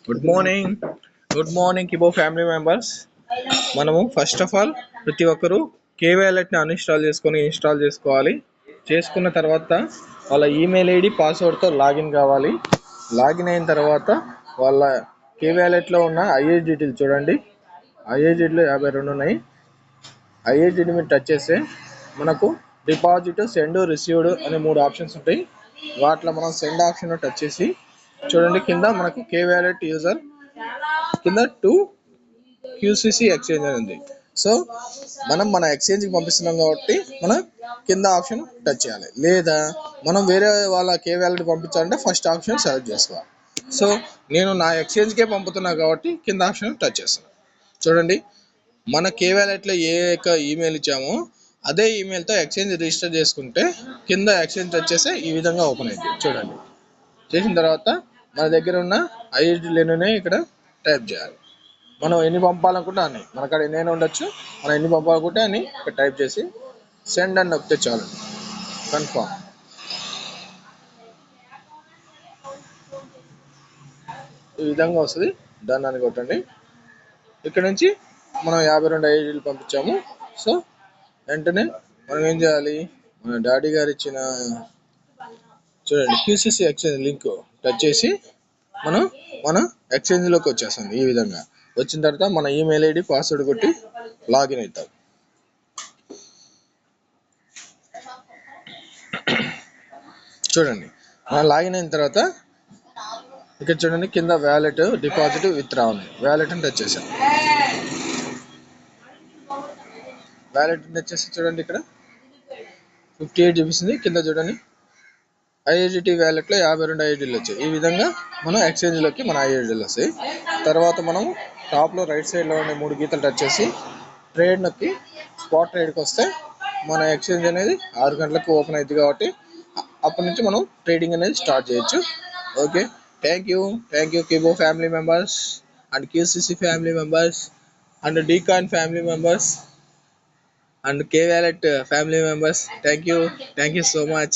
Good morning. Good morning Kibo family members. మనము first of all ప్రతి ఒక్కరూ కేవైలెట్ని uninstall చేసుకొని ఇన్స్టాల్ చేసుకోవాలి. చేసుకున్న తర్వాత వాళ్ళ ఈమెయిల్ ఐడి పాస్వర్డ్తో లాగిన్ కావాలి. లాగిన్ అయిన తర్వాత వాళ్ళ కేవైలెట్లో ఉన్న ఐహెచ్డిటీలు చూడండి. ఐహెచ్డిటీలు 52 ఉన్నాయి. ఐహెచ్డిటి మీద టచ్ చేస్తే మనకు డిపాజిట్, సెండ్, రిసీవ్డ్ అనే 3 ఆప్షన్స్ ఉంటాయి. వాటిలో మనం సెండ్ ఆప్షన్ టచ్ చేసి చూడండి, కింద మనకు కేవాలెట్ యూజర్ కింద టు క్యూసిసి ఎక్స్చేంజ్ అని ఉంది. సో మనం మన ఎక్స్చేంజ్కి పంపిస్తున్నాం కాబట్టి మనం కింద ఆప్షన్ టచ్ చేయాలి. లేదా మనం వేరే వాళ్ళ కేవాలెట్ పంపించాలంటే ఫస్ట్ ఆప్షన్ సెలెక్ట్ చేసుకోవాలి. సో నేను నా ఎక్స్చేంజ్కే పంపుతున్నా కాబట్టి కింద ఆప్షన్ టచ్ చేస్తాను. చూడండి, మన కేవాలెట్లో ఏ ఈమెయిల్ ఇచ్చామో అదే ఈమెయిల్తో ఎక్స్చేంజ్ రిజిస్టర్ చేసుకుంటే కింద ఎక్స్చేంజ్ టచ్ చేస్తే ఈ విధంగా ఓపెన్ అయింది. చూడండి, చేసిన తర్వాత మన దగ్గర ఉన్న ఐహెచ్డిటీలను ఇక్కడ టైప్ చేయాలి. మనం ఎన్ని పంపాలనుకుంటే అన్ని, మన కాడ ఎన్ని ఉండొచ్చు, మనం ఎన్ని పంపాలనుకుంటే అని ఇక్కడ టైప్ చేసి సెండ్ అని నొక్కితే చాలు. కన్ఫర్మ్. ఈ విధంగా వస్తుంది. డన్ అని కొట్టండి. ఇక్కడ నుంచి మనం 52 ఐహెచ్డీలు పంపించాము. సో వెంటనే మనం ఏం చేయాలి, మన డాడీ గారు ఇచ్చిన చూడండి క్యూసిసి ఎక్స్చేంజ్ లింక్ టచ్ చేసి మన ఎక్స్చేంజ్లోకి వచ్చేస్తుంది. ఈ విధంగా వచ్చిన తర్వాత మన ఈమెయిల్ ఐడి పాస్వర్డ్ కొట్టి లాగిన్ అవుతాం. చూడండి, మనం లాగిన్ అయిన తర్వాత ఇక్కడ చూడండి కింద వ్యాలెట్, డిపాజిట్, విత్డ్రా ఉంది. వ్యాలెట్ని టచ్ చేసాం. వ్యాలెట్ని టచ్ చేసి చూడండి ఇక్కడ 58 చూపిస్తుంది. కింద చూడండి ఐహెచ్డిటి వ్యాలెట్లో 52 ఐహెచ్డీలు వచ్చాయి. ఈ విధంగా మనం ఎక్స్చేంజ్లోకి మన ఐహెచ్డీలు వస్తాయి. తర్వాత మనం టాప్లో రైట్ సైడ్లో ఉండే 3 గీతలు టచ్ చేసి ట్రేడ్ నొక్కి స్పాట్ ట్రేడ్కి వస్తే మన ఎక్స్చేంజ్ అనేది 6 గంటలకు ఓపెన్ అవుతుంది. కాబట్టి అప్పటి నుంచి మనం ట్రేడింగ్ అనేది స్టార్ట్ చేయొచ్చు. Okay, thank you Kibo family members and QCC family members and Deccan family members and K Wallet family members. Thank you so much.